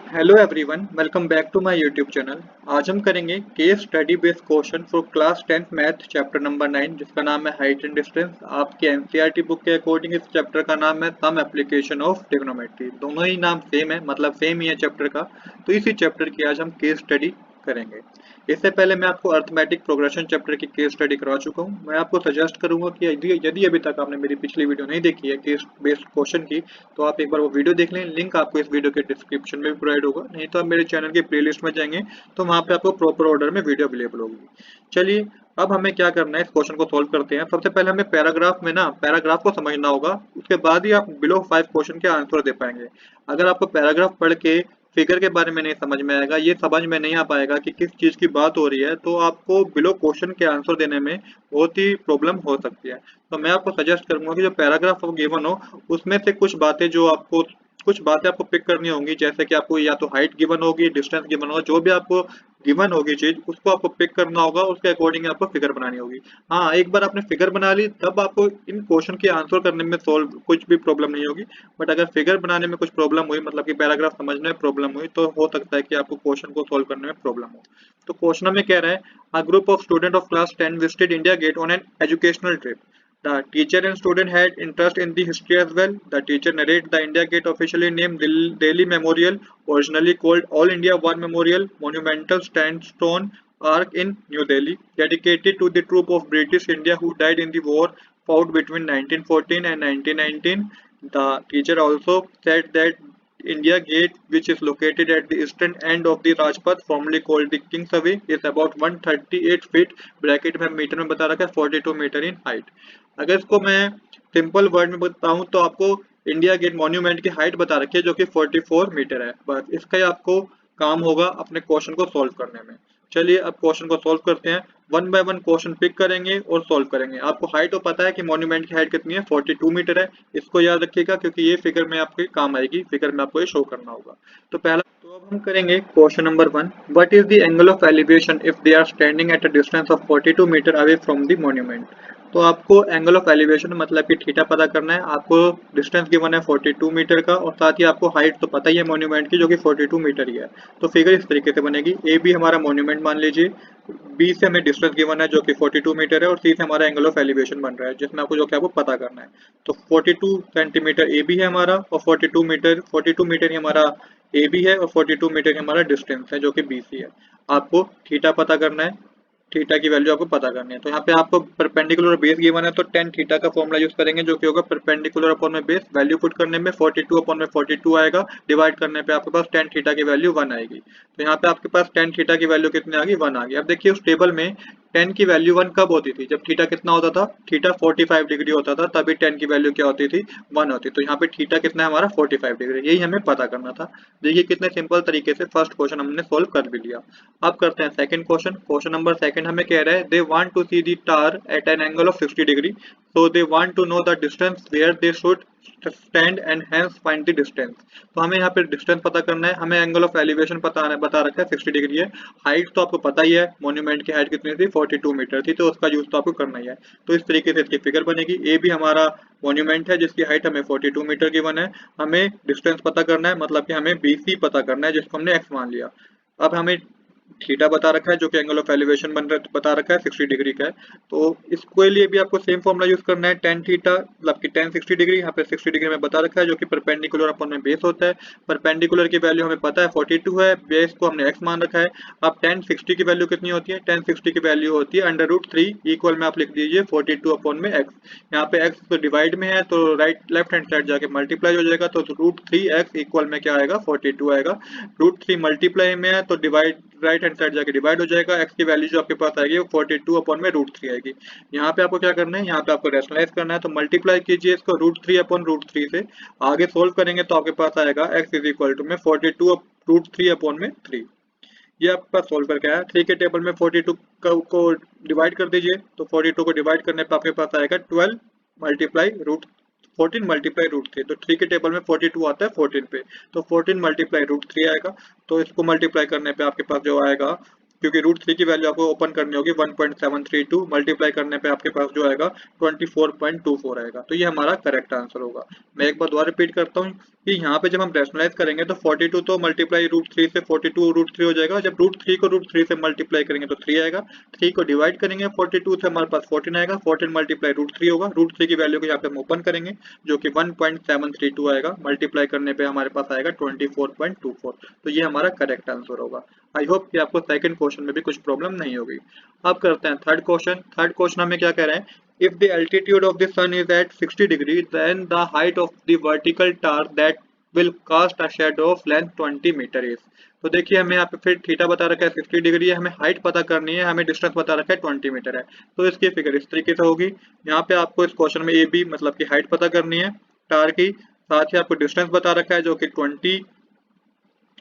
Hello everyone, welcome back to my YouTube channel. आज हम करेंगे case study based question for class 10th math chapter number 9 जिसका नाम है हाइट एंड डिस्टेंस। आपके एनसीईआरटी बुक के अकॉर्डिंग इस चैप्टर का नाम है सम एप्लीकेशन ऑफ ट्रिग्नोमेट्री। दोनों ही नाम सेम है, मतलब सेम ही है चैप्टर का। तो इसी चैप्टर की आज हम केस स्टडी करेंगे। इससे पहले मैं आपको अर्थमेटिक प्रोग्रेशन चैप्टर की केस स्टडी करवा चुका हूँ। मैं आपको सजेस्ट करूंगा कि यदि अभी तक आपने मेरी पिछली वीडियो नहीं देखी है केस बेस्ड क्वेश्चन की, तो आप एक बार वो वीडियो देख लें। लिंक आपको इस वीडियो के डिस्क्रिप्शन में भी प्रोवाइड होगा, नहीं तो आप मेरे चैनल की प्लेलिस्ट में जाएंगे तो वहाँ पे आपको प्रॉपर ऑर्डर में वीडियो अवेलेबल होगी। चलिए, अब हमें क्या करना है, इस क्वेश्चन को सॉल्व करते हैं। सबसे पहले हमें पैराग्राफ में ना पैराग्राफ को समझना होगा, उसके बाद ही आप बिलो 5 क्वेश्चन के आंसर दे पाएंगे। अगर आपको पैराग्राफ पढ़ के फिगर के बारे में नहीं समझ में आएगा, ये समझ में नहीं आ पाएगा कि किस चीज की बात हो रही है, तो आपको बिलो क्वेश्चन के आंसर देने में बहुत ही प्रॉब्लम हो सकती है। तो मैं आपको सजेस्ट करूंगा कि जो पैराग्राफ गिवन हो उसमें से कुछ बातें आपको पिक करनी होंगी, जैसे कि आपको या तो हाइट गिवन होगी, डिस्टेंस गिवन होगा, जो भी आपको गिवन होगी चीज उसको आपको पिक करना होगा, उसके अकॉर्डिंग आपको फिगर बनानी होगी। हाँ, एक बार आपने फिगर बना ली तब आपको इन क्वेश्चन के आंसर करने में सॉल्व कुछ भी प्रॉब्लम नहीं होगी। बट अगर फिगर बनाने में कुछ प्रॉब्लम हुई, मतलब कि पैराग्राफ समझने में प्रॉब्लम हुई, तो हो सकता है कि आपको क्वेश्चन को सॉल्व करने में प्रॉब्लम हो। तो क्वेश्चन में कह रहा है, a group of student of class 10 visited India get on an educational trip. The teacher and student had interest in the history as well. The teacher narrates the India Gate, officially named Delhi Memorial, originally called All India War Memorial, monumental sandstone arch in New Delhi, dedicated to the troop of British India who died in the war fought between 1914 and 1919. The teacher also said that India Gate, which is located at the eastern end of the Rajpath, formerly called the Kingsway, is about 138 feet, bracket में metre में बता रखा है, 42 metre in height. अगर इसको मैं simple word में बताऊं तो आपको इंडिया गेट मॉन्यूमेंट की हाइट बता रखी है जो कि 44 मीटर है। बस इसका ही आपको काम होगा अपने क्वेश्चन को सॉल्व करने में। चलिए, अब क्वेश्चन को सॉल्व करते हैं। One by one question pick करेंगे और सॉल्व करेंगे। आपको हाइट तो पता है कि मॉन्यूमेंट की हाइट कितनी है, 42 मीटर है। इसको याद रखिएगा क्योंकि ये फिगर में आपके काम आएगी, फिगर में आपको ये शो करना होगा। तो अब हम करेंगे question number 1। What is the angle of elevation if they are standing at a distance of 42 meter away from the monument. तो आपको एंगल ऑफ एलिवेशन मतलब कि थीटा पता करना है। आपको डिस्टेंस गिवन है 42 मीटर का, और साथ ही आपको हाइट तो पता ही है मॉन्यूमेंट की जो कि 42 मीटर ही है। तो फिगर इस तरीके से बनेगी, ए बी हमारा मॉन्यूमेंट मान लीजिए, बी से हमें डिस्टेंस गिवन है जो कि 42 मीटर है, और सी से हमारा एंगल ऑफ एलिवेशन बन रहा है जिसमें आपको जो कि आपको पता करना है। तो 42 सेंटीमीटर ए बी है हमारा, और 42 मीटर ही हमारा ए बी है, और 42 मीटर ही हमारा डिस्टेंस है जो कि बी सी है। आपको थीटा पता करना है, थीटा की वैल्यू आपको पता करनी है। तो यहाँ पे आपको परपेंडिकुलर बेस गिवन है, तो टेन थीटा का फॉर्मूला यूज करेंगे जो कि होगा परपेंडिकुलर अपॉन में बेस। वैल्यू पुट करने में 42 अपॉन में 42 आएगा, डिवाइड करने पे आपके पास टेन थीटा की वैल्यू 1 आएगी। तो यहाँ पे आपके पास टेन थीटा की वैल्यू कितनी आ गई, 1 आ गई। अब देखिए उस टेबल में टेन की वैल्यू 1 कब होती थी, जब थीटा कितना होता था, थीटा 45 डिग्री होता था, तभी टेन की वैल्यू क्या होती थी, 1 होती। तो यहाँ पे थीटा कितना है हमारा 45 डिग्री, यही हमें पता करना था। देखिए कितने सिंपल तरीके से फर्स्ट क्वेश्चन हमने सोल्व कर भी लिया। अब करते हैं second question. Question number second हमें कह रहा है, they want to see the tower at an angle of 60 degree, so they want to know the distance where they should stand and hence find the distance. तो हमें यहाँ पे distance पता करना है, हमें एंगल ऑफ एलिवेशन बता रखा है 60 डिग्री है। हाइट तो आपको पता ही है, मॉन्यूमेंट की हाइट कितनी थी, 42 मीटर थी, तो उसका यूज तो आपको करना ही है। तो इस तरीके से इसकी फिगर बनेगी। ए भी हमारा मॉन्यूमेंट है जिसकी हाइट हमें 42 मीटर की वन है। हमें डिस्टेंस पता करना है, मतलब कि हमें बी सी पता करना है जिसको हमने एक्स मान लिया। अब हमें थीटा बता रखा है जो कि एंगल ऑफ एलिवेशन बता रखा है 60 डिग्री का है। तो इसके लिए भी आपको सेम फॉर्मूला यूज करना है, टेन थीटा मतलब कि टेन 60 डिग्री। यहाँ पे 60 डिग्री में बता रखा है जो कि परपेंडिकुलर अपन में बेस होता है। परपेंडिकुलर की वैल्यू हमें पता है 42 है, बेस को हमने एक्स मान रखा है। अब टेन 60 की वैल्यू कितनी होती है, टेन 60 की वैल्यू होती है अंडर रूट 3, इक्वल में आप लिख दीजिए 42 अपॉन में एक्स। यहाँ पे एक्स तो डिवाइड में है तो राइट लेफ्ट हैंड साइड जाके मल्टीप्लाई हो जाएगा, तो रूट 3x इक्वल में क्या आएगा, 42 आएगा। रूट 3 मल्टीप्लाई में है तो डिवाइड राइट हैंड साइड जाके डिवाइड हो जाएगा। एक्स की वैल्यू जो आपके पास आएगी वो 42 अपॉन में रूट 3 आएगी। यहाँ पे आपको क्या करना है, यहाँ पे आपको रेशनलाइज करना है, तो मल्टीप्लाई कीजिए इसको रूट 3 अपॉन रूट 3 से। आगे सोल्व करेंगे तो आपके पास आएगा एक्स इज इक्वल टू में 42 रूट 3 अपॉन में 3। ये आपके पास सोल्व करके आया। 3 के टेबल में 42 को डिवाइड कर दीजिए, तो 42 को डिवाइड करने पे आपके पास आएगा 12 मल्टीप्लाई रूट 14 मल्टीप्लाई रूट 3। तो 3 के टेबल में 42 आता है 14 पे, तो 14 मल्टीप्लाई रूट 3 आएगा। तो इसको मल्टीप्लाई करने पे आपके पास जो आएगा क्योंकि √3 की वैल्यू आपको ओपन करनी होगी 1.732 मल्टीप्लाई करने पे आपके पास जो आएगा 24.24 आएगा। तो ये हमारा करेक्ट आंसर होगा। मैं एक बार दोबारा रिपीट करता हूँ कि यहाँ पे जब हम रैशनलाइज करेंगे तो 42 तो मल्टीप्लाई √3 से 42 √3 हो जाएगा। जब √3 को √3 से मल्टीप्लाई करेंगे तो 3 आएगा। 3 को डिवाइड करेंगे 42 से हमारे पास 14 आएगा। 14 मल्टीप्लाई √3 होगा। √3 की वैल्यू को यहाँ पे हम ओपन करेंगे जो कि 1.732 आएगा। मल्टीप्लाई करने पे हमारे पास आएगा 24.24। तो ये हमारा करेक्ट आंसर होगा। आई होप कि आपको सेकंड क्वेश्चन में भी कुछ प्रॉब्लम नहीं होगी। अब करते हैं थर्ड क्वेश्चन। थर्ड क्वेश्चन हमें क्या कह रहे हैं, if the altitude of the sun is at 60 degree then the height of the vertical tar that will cast a shadow of length 20 meter is। तो देखिए हमें यहाँ पे फिर थीटा बता रखा है 60 डिग्री है, हमें हाइट पता करनी है, हमें डिस्टेंस बता रखा है 20 मीटर है। तो इसकी फिगर इस तरीके से होगी। यहाँ पे आपको इस क्वेश्चन में ए बी मतलब की हाइट पता करनी है टार की, साथ ही आपको डिस्टेंस बता रखा है जो कि 20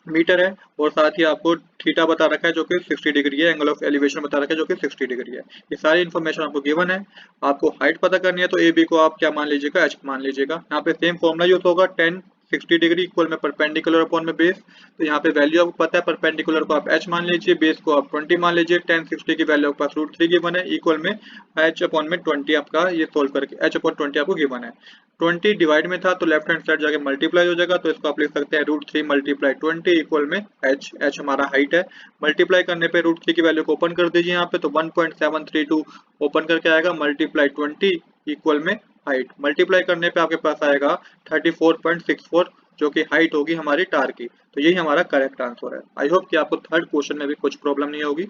मीटर है, और साथ ही आपको थीटा बता रखा है जो कि 60 डिग्री है, एंगल ऑफ एलिवेशन बता रखा है जो कि 60 डिग्री है। ये सारी इन्फॉर्मेशन आपको गिवन है। आपको हाइट पता करनी है तो ए बी को आप क्या मान लीजिएगा, एच मान लीजिएगा। यहाँ पे सेम फॉर्मूला यूज होगा 10 60 डिग्री इक्वल में परपेंडिकुलर अपॉन में बेस। तो यहाँ पे वैल्यू आपको पता है, परपेंडिकुलर को आप h मान लीजिए, बेस को आप 20 मान लीजिए। 10 60 की वैल्यू आपके पास √3 गिवन है, इक्वल में h अपॉन में 20 आपका ये सोल्व करके h अपॉन 20 आपको गिवन है। 20 डिवाइड में था तो लेफ्ट हैंड साइड जाके मल्टीप्लाई हो जाएगा, तो इसको आप लिख सकते हैं √3 मल्टीप्लाई 20 इक्वल में h हमारा हाइट है। मल्टीप्लाई करने पे √3 की वैल्यू को ओपन कर दीजिए यहाँ पे, तो 1.732 ओपन करके आएगा, मल्टीप्लाई 20 इक्वल में हाइट। मल्टीप्लाई करने पे आपके पास आएगा 34.64 जो कि हाइट होगी हमारी टार की। तो यही हमारा करेक्ट आंसर है। आई होप कि आपको थर्ड क्वेश्चन में भी कुछ प्रॉब्लम नहीं होगी।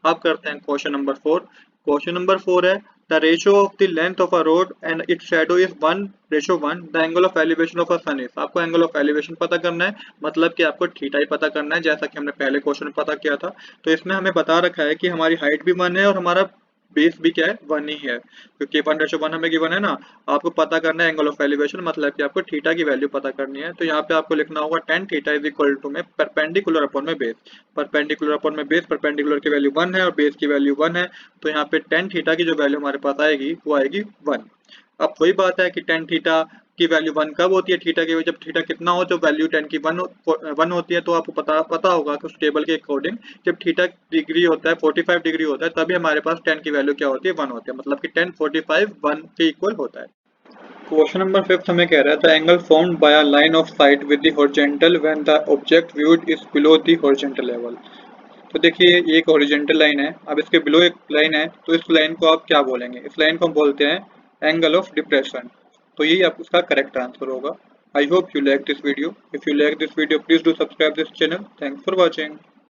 अब करते हैं क्वेश्चन नंबर 4। क्वेश्चन नंबर 4 है the ratio of the length of a road and its shadow is 1:1। The angle of elevation of a sun is. आपको एंगल ऑफ एलिवेशन पता करना है, मतलब कि आपको थीटा ही पता करना है, जैसा कि हमने पहले क्वेश्चन में पता किया था। तो इसमें हमें बता रखा है कि हमारी हाइट भी 1 है और हमारा बेस भी क्या है 1 ही है, क्योंकि 1:1 हमें गिवन है ना। आपको पता करना है एंगल ऑफ एलिवेशन, मतलब कि आपको थीटा की वैल्यू पता करनी है। तो यहाँ पे आपको लिखना होगा tan theta is equal to में परपेंडिकुलर अपॉन में बेस। परपेंडिकुलर अपॉन में बेस, परपेंडिकुलर की वैल्यू 1 है और बेस की वैल्यू 1 है, तो यहाँ पे tan थीटा की जो वैल्यू हमारे पास आएगी वो आएगी 1। अब वही बात है कि tan थीटा की वैल्यू 1 कब होती है, थीटा की जब थीटा कितना हो, जो वैल्यू tan की 1 होती है। तो आपको पता होगा कि उस टेबल के अकॉर्डिंग जब थीटा डिग्री होता है 45 डिग्री होता है, तभी हमारे पास tan की वैल्यू क्या होती है 1 होती है, मतलब कि tan 45 1 के इक्वल होता है। क्वेश्चन नंबर 5 हमें कह रहा है the angle formed by a line of site with the horizontal when the object viewed is below the horizontal level. तो देखिए ये एक हॉरिजॉन्टल लाइन है, अब इसके बिलो एक लाइन है, तो इस लाइन को आप क्या बोलेंगे, इस लाइन को हम बोलते हैं एंगल ऑफ डिप्रेशन। तो यही आप उसका करेक्ट आंसर होगा। I hope you like this video. If you like this video please do subscribe this channel. Thanks for watching.